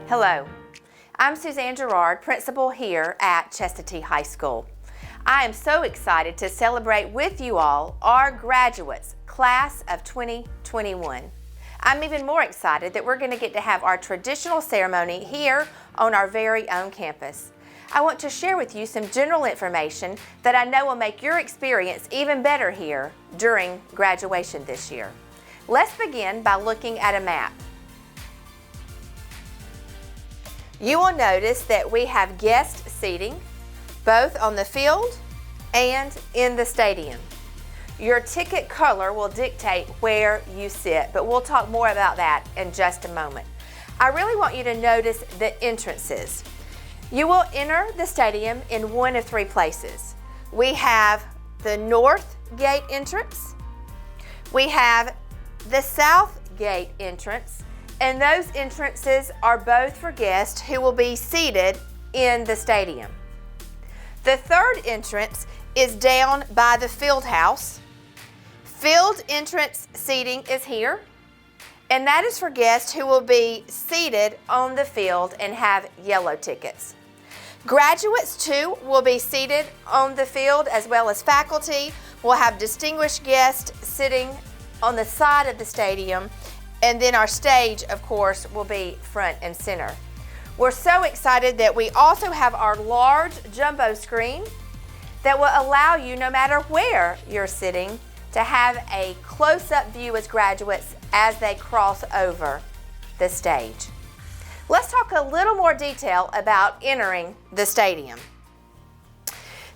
Hello, I'm Suzanne Gerard, principal here at Chestatee High School. I am so excited to celebrate with you all our graduates, class of 2021. I'm even more excited that we're going to get to have our traditional ceremony here on our very own campus. I want to share with you some general information that I know will make your experience even better here during graduation this year. Let's begin by looking at a map. You will notice that we have guest seating both on the field and in the stadium. Your ticket color will dictate where you sit, but we'll talk more about that in just a moment. I really want you to notice the entrances. You will enter the stadium in one of three places. We have the north gate entrance, we have the south gate entrance, and those entrances are both for guests who will be seated in the stadium. The third entrance is down by the field house. Field entrance seating is here, and that is for guests who will be seated on the field and have yellow tickets. Graduates too will be seated on the field, as well as faculty. We'll have distinguished guests sitting on the side of the stadium, and then our stage, of course, will be front and center. We're so excited that we also have our large jumbo screen that will allow you, no matter where you're sitting, to have a close-up view as graduates as they cross over the stage. Let's talk a little more detail about entering the stadium.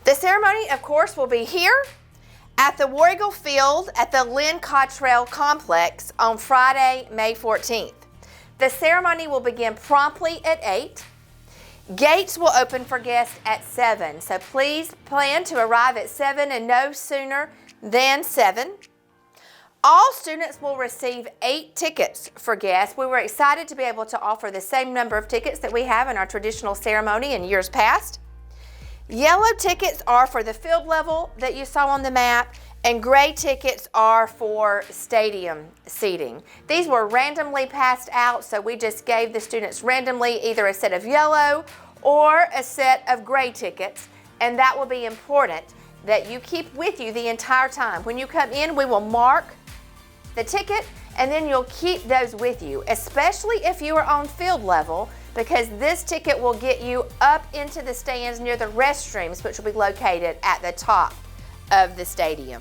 The ceremony, of course, will be here at the War Eagle Field at the Lynn Cottrell Complex on Friday, May 14th. The ceremony will begin promptly at 8. Gates will open for guests at 7, so please plan to arrive at 7 and no sooner than 7. All students will receive 8 tickets for guests. We were excited to be able to offer the same number of tickets that we have in our traditional ceremony in years past. Yellow tickets are for the field level that you saw on the map, and gray tickets are for stadium seating. These were randomly passed out, so we just gave the students randomly either a set of yellow or a set of gray tickets, and that will be important that you keep with you the entire time. When you come in, we will mark the ticket, and then you'll keep those with you, especially if you are on field level, because this ticket will get you up into the stands near the restrooms, which will be located at the top of the stadium.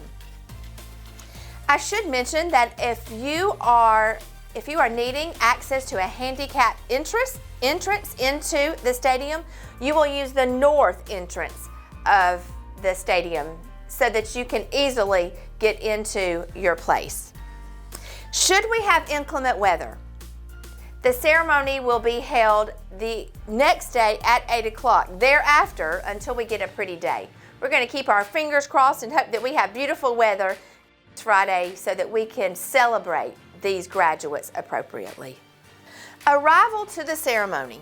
I should mention that if you are needing access to a handicap entrance into the stadium, you will use the north entrance of the stadium so that you can easily get into your place. Should we have inclement weather, the ceremony will be held the next day at 8 o'clock. Thereafter, until we get a pretty day. We're going to keep our fingers crossed and hope that we have beautiful weather Friday so that we can celebrate these graduates appropriately. Arrival to the ceremony.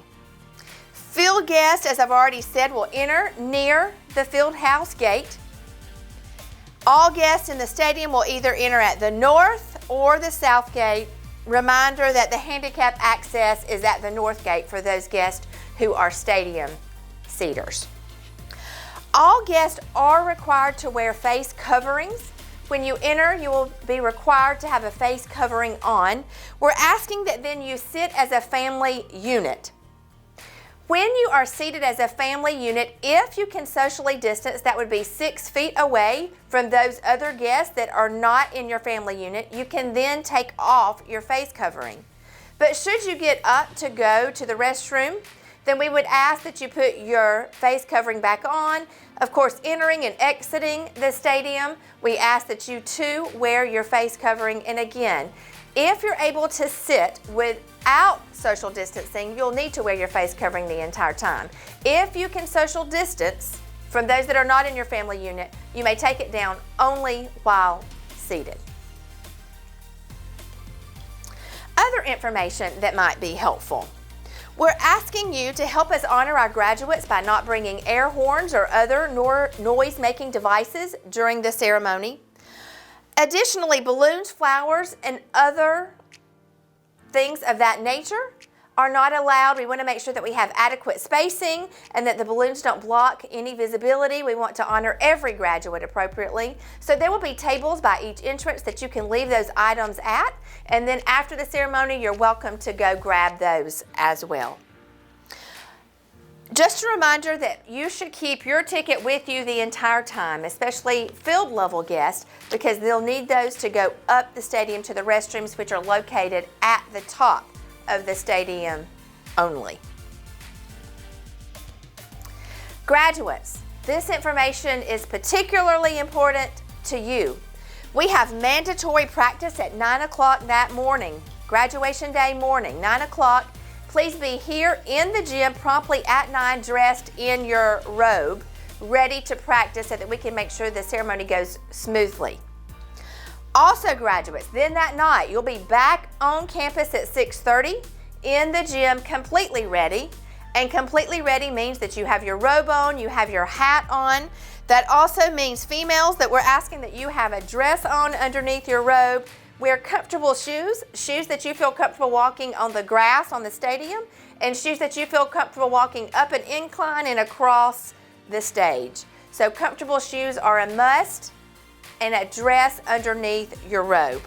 Field guests, as I've already said, will enter near the field house gate. All guests in the stadium will either enter at the north or the south gate. Reminder that the handicap access is at the north gate for those guests who are stadium seaters. All guests are required to wear face coverings. When you enter, you will be required to have a face covering on. We're asking that then you sit as a family unit. When you are seated as a family unit, if you can socially distance, that would be 6 feet away from those other guests that are not in your family unit, you can then take off your face covering. But should you get up to go to the restroom, then we would ask that you put your face covering back on. Of course, entering and exiting the stadium, we ask that you too wear your face covering. And again, if you're able to sit without social distancing, you'll need to wear your face covering the entire time. If you can social distance from those that are not in your family unit, you may take it down only while seated. Other information that might be helpful. We're asking you to help us honor our graduates by not bringing air horns or other noise-making devices during the ceremony. Additionally, balloons, flowers, and other things of that nature are not allowed. We want to make sure that we have adequate spacing and that the balloons don't block any visibility. We want to honor every graduate appropriately. So there will be tables by each entrance that you can leave those items at, and then after the ceremony, you're welcome to go grab those as well. Just a reminder that you should keep your ticket with you the entire time, especially field level guests, because they'll need those to go up the stadium to the restrooms, which are located at the top of the stadium only. Graduates, this information is particularly important to you. We have mandatory practice at 9 o'clock that morning, graduation day morning, 9 o'clock. Please be here in the gym promptly at 9, dressed in your robe, ready to practice so that we can make sure the ceremony goes smoothly. Also, graduates, then that night, you'll be back on campus at 6:30 in the gym completely ready. And completely ready means that you have your robe on, you have your hat on. That also means, females, that we're asking that you have a dress on underneath your robe. Wear comfortable shoes, shoes that you feel comfortable walking on the grass on the stadium, and shoes that you feel comfortable walking up an incline and across the stage. So comfortable shoes are a must, and a dress underneath your robe.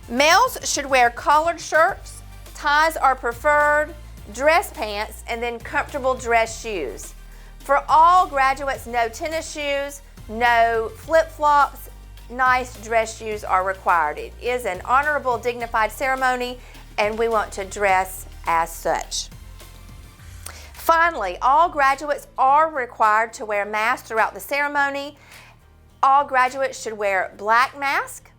Males should wear collared shirts, ties are preferred, dress pants, and then comfortable dress shoes. For all graduates, no tennis shoes, no flip-flops, nice dress shoes are required. It is an honorable, dignified ceremony, and we want to dress as such. Finally, all graduates are required to wear masks throughout the ceremony. All graduates should wear black masks.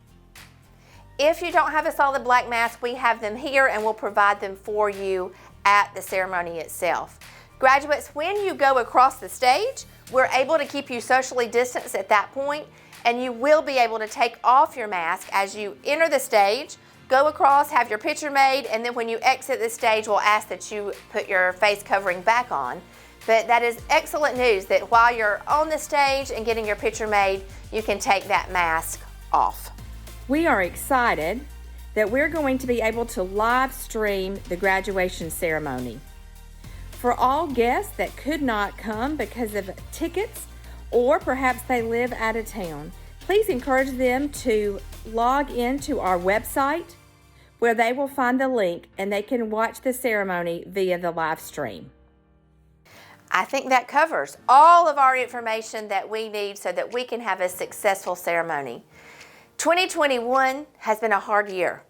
If you don't have a solid black mask, we have them here and we'll provide them for you at the ceremony itself. Graduates, when you go across the stage, we're able to keep you socially distanced at that point, and you will be able to take off your mask as you enter the stage, go across, have your picture made, and then when you exit the stage, we'll ask that you put your face covering back on. But that is excellent news that while you're on the stage and getting your picture made, you can take that mask off. We are excited that we're going to be able to live stream the graduation ceremony. For all guests that could not come because of tickets, or perhaps they live out of town, please encourage them to log into our website where they will find the link and they can watch the ceremony via the live stream. I think that covers all of our information that we need so that we can have a successful ceremony. 2021 has been a hard year,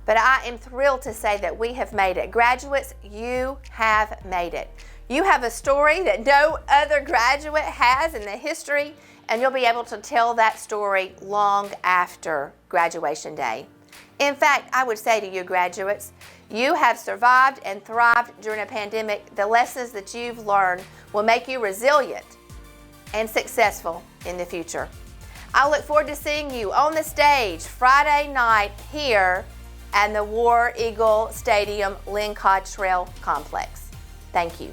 but I am thrilled to say that we have made it. Graduates, you have made it. You have a story that no other graduate has in the history, and you'll be able to tell that story long after graduation day. In fact, I would say to you graduates, you have survived and thrived during a pandemic. The lessons that you've learned will make you resilient and successful in the future. I look forward to seeing you on the stage Friday night here at the War Eagle Stadium Lynn Cottrell Complex. Thank you.